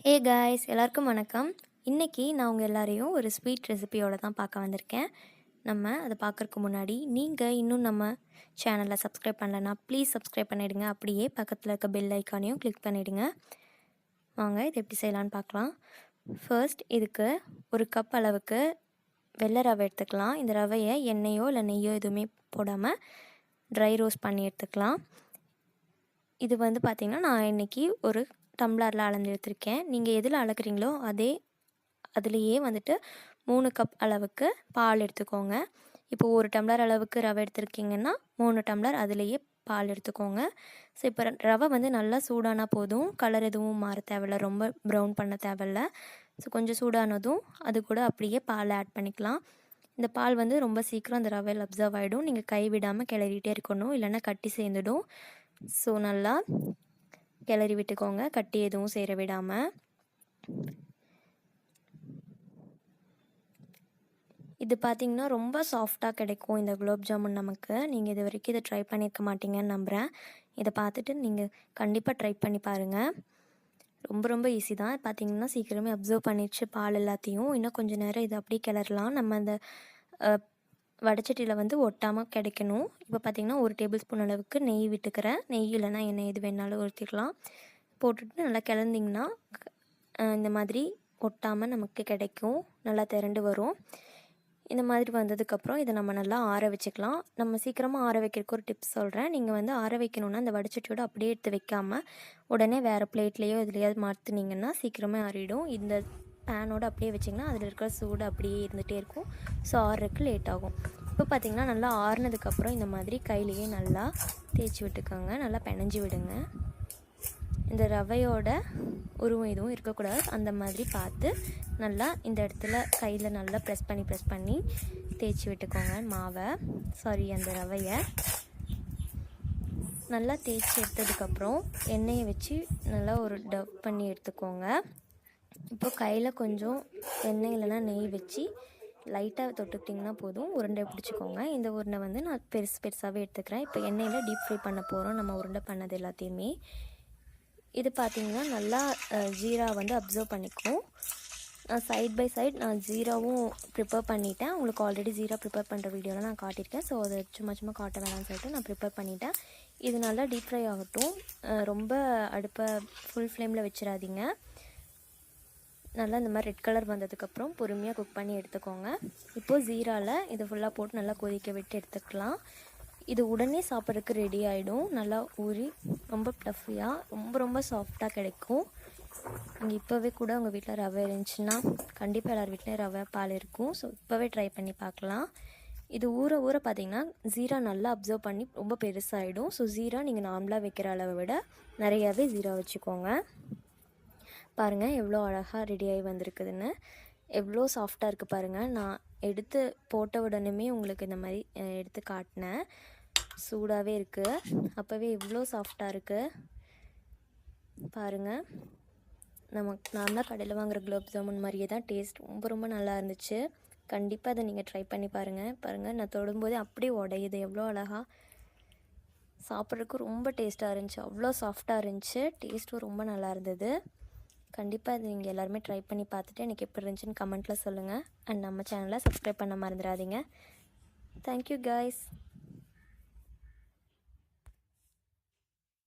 Hey guys, எல்லாருக்கும் வணக்கம். இன்றைக்கி நான் உங்கள் எல்லாரையும் ஒரு ஸ்வீட் ரெசிபியோடு தான் பார்க்க வந்திருக்கேன். நம்ம அதை பார்க்குறக்கு முன்னாடி நீங்கள் இன்னும் நம்ம சேனலை சப்ஸ்கிரைப் பண்ணலன்னா ப்ளீஸ் சப்ஸ்கிரைப் பண்ணிவிடுங்க. அப்படியே பக்கத்தில் இருக்க பெல் ஐக்கானையும் கிளிக் பண்ணிவிடுங்க. வாங்க இது எப்படி செய்யலான்னு பார்க்கலாம். ஃபர்ஸ்ட் இதுக்கு ஒரு கப் அளவுக்கு வெள்ளை ரவை எடுத்துக்கலாம். இந்த ரவையை எண்ணெயோ இல்லை நெய்யோ எதுவுமே போடாமல் ட்ரை ரோஸ்ட் பண்ணி எடுத்துக்கலாம். இது வந்து பார்த்திங்கன்னா நான் இன்றைக்கி ஒரு டம்ளரில் அளந்து எடுத்திருக்கேன். நீங்கள் எதில் அளக்குறீங்களோ அதுலேயே வந்துட்டு 3 கப் அளவுக்கு பால் எடுத்துக்கோங்க. இப்போ ஒரு டம்ளர் அளவுக்கு ரவை எடுத்துருக்கீங்கன்னா 3 டம்ளர் அதுலேயே பால் எடுத்துக்கோங்க. ஸோ இப்போ ரவை வந்து நல்லா சூடானா போதும், கலர் எதுவும் மாற தேவையில்ல, ரொம்ப ப்ரௌன் பண்ண தேவையில்ல. ஸோ கொஞ்சம் சூடானதும் அது கூட அப்படியே பால் ஆட் பண்ணிக்கலாம். இந்த பால் வந்து ரொம்ப சீக்கிரம் அந்த ரவையில் அப்சர்வ் ஆகிடும். நீங்கள் கை விடாமல் கிளறிட்டே இருக்கணும், இல்லைன்னா கட்டி சேர்ந்துடும். ஸோ நல்லா கிளறி விட்டுக்கோங்க, கட்டி எதுவும் சேர விடாமல். இது பார்த்திங்கன்னா ரொம்ப சாஃப்டாக கிடைக்கும் இந்த குலாப் ஜாமுன் நமக்கு. நீங்கள் இது வரைக்கும் இதை ட்ரை பண்ணியிருக்க மாட்டீங்கன்னு நம்புகிறேன். இதை பார்த்துட்டு நீங்கள் கண்டிப்பாக ட்ரை பண்ணி பாருங்கள். ரொம்ப ரொம்ப ஈஸி தான். பார்த்திங்கன்னா சீக்கிரமே அப்சர்வ் பண்ணிடுச்சு பால் எல்லாத்தையும். இன்னும் கொஞ்சம் நேரம் இதை அப்படியே கிளறலாம். நம்ம அந்த வடைச்சட்டியில் வந்து ஒட்டாமல் கிடைக்கணும். இப்போ பார்த்திங்கன்னா 1 டேபிள் ஸ்பூன் அளவுக்கு நெய் விட்டுக்கிறேன். நெய் இல்லைனா எண்ணெய் எது வேணாலும் ஊற்றிக்கலாம். போட்டுட்டு நல்லா கிளந்திங்கன்னா இந்த மாதிரி ஒட்டாமல் நமக்கு கிடைக்கும், நல்லா திரண்டு வரும். இந்த மாதிரி வந்ததுக்கப்புறம் இதை நம்ம நல்லா ஆற வச்சுக்கலாம். நம்ம சீக்கிரமாக ஆற வைக்கிறதுக்கு ஒரு டிப்ஸ் சொல்கிறேன். நீங்கள் வந்து ஆற வைக்கணுன்னா அந்த வடைச்சட்டியோடு அப்படியே எடுத்து வைக்காமல் உடனே வேறு பிளேட்லேயோ இதுலையாவது மாற்றினீங்கன்னா சீக்கிரமாக ஆறிடும். இந்த பேனோடு அப்படியே வச்சிங்கன்னா அதில் இருக்கிற சூடு அப்படியே இருந்துகிட்டே இருக்கும். ஸோ ஆறுறதுக்கு லேட் ஆகும். இப்போ பார்த்திங்கன்னா நல்லா ஆறுனதுக்கப்புறம் இந்த மாதிரி கையிலேயே நல்லா தேய்ச்சி விட்டுக்கோங்க, நல்லா பிணைஞ்சி விடுங்க. இந்த ரவையோட உருவம் எதுவும் இருக்கக்கூடாது, அந்த மாதிரி பார்த்து நல்லா இந்த இடத்துல கையில் நல்லா ப்ரெஸ் பண்ணி தேய்ச்சி விட்டுக்கோங்க அந்த ரவையை. நல்லா தேய்ச்சி எடுத்ததுக்கப்புறம் எண்ணெயை வச்சு நல்லா ஒரு டப் பண்ணி எடுத்துக்கோங்க. இப்போ கையில் கொஞ்சம் எண்ணெய் இல்லைனா நெய் வச்சு லைட்டாக தொட்டுக்கிட்டிங்கன்னா போதும், உருண்டை பிடிச்சிக்கோங்க. இந்த உருண்டை வந்து நான் பெருசாகவே எடுத்துக்கிறேன். இப்போ எண்ணெயில் டீப் ஃப்ரை பண்ண போகிறோம் நம்ம உருண்டை பண்ணது எல்லாத்தையுமே. இது பார்த்திங்கன்னா நல்லா ஜீரா வந்து அப்சர்வ் பண்ணிக்கும். சைட் பை சைட் நான் ஜீராவும் ப்ரிப்பேர் பண்ணிட்டேன். உங்களுக்கு ஆல்ரெடி ஜீரா ப்ரிப்பேர் பண்ணுற வீடியோவில் நான் காட்டியிருக்கேன். ஸோ அதை சும்மா காட்ட வேணாம்னு சொல்லிட்டு நான் ப்ரிப்பேர் பண்ணிட்டேன். இது நல்லா டீப் ஃப்ரை ஆகட்டும். ரொம்ப அடுப்பை ஃபுல் ஃப்ளேமில் வச்சிடாதீங்க. நல்லா இந்த மாதிரி ரெட் கலர் வந்ததுக்கப்புறம் பொறுமையாக குக் பண்ணி எடுத்துக்கோங்க. இப்போது ஜீராவில் இதை ஃபுல்லாக போட்டு நல்லா கொதிக்க விட்டு எடுத்துக்கலாம். இது உடனே சாப்பிட்றதுக்கு ரெடி ஆகிடும். நல்லா ஊறி ரொம்ப ப்ளஃபியாக ரொம்ப சாஃப்டாக கிடைக்கும். நீங்கள் இப்போவே கூட உங்கள் வீட்டில் ரவை இருந்துச்சுன்னா கண்டிப்பாக எல்லார் வீட்லேயும் ரவை பால் இருக்கும். ஸோ இப்போவே ட்ரை பண்ணி பார்க்கலாம். இது ஊற பார்த்திங்கன்னா ஜீரா நல்லா அப்சர்வ் பண்ணி ரொம்ப பெருசாகிடும். ஸோ ஜீரா நீங்கள் நார்மலாக வைக்கிற அளவை விட நிறையாவே ஜீரா வச்சுக்கோங்க. பாருங்கள் எவ்வளோ அழகாக ரெடியாகி வந்திருக்குதுன்னு, எவ்வளோ சாஃப்டாக இருக்குது பாருங்கள். நான் எடுத்து போட்ட உடனே உங்களுக்கு இந்த மாதிரி எடுத்து காட்டினேன். சூடாகவே இருக்குது, அப்போவே எவ்வளோ சாஃப்டாக இருக்குது பாருங்கள். நான் தான் கடையில் வாங்குகிற குலாப் ஜாமுன் மாதிரியே தான் டேஸ்ட், ரொம்ப நல்லா இருந்துச்சு. கண்டிப்பாக அதை நீங்கள் ட்ரை பண்ணி பாருங்கள். நான் தொடும்போதே அப்படியே உடையுது, எவ்வளோ அழகாக சாப்பிட்றதுக்கு ரொம்ப டேஸ்ட்டாக இருந்துச்சு. அவ்வளோ சாஃப்டாக இருந்துச்சு, டேஸ்ட்டும் ரொம்ப நல்லா இருந்தது. கண்டிப்பாக இது நீங்கள் எல்லாருமே ட்ரை பண்ணி பார்த்துட்டு எனக்கு எப்படி இருந்துச்சுன்னு கமெண்ட்டில் சொல்லுங்கள். அண்ட் நம்ம சேனலை சப்ஸ்கிரைப் பண்ண மறந்துடாதீங்க. Thank you guys.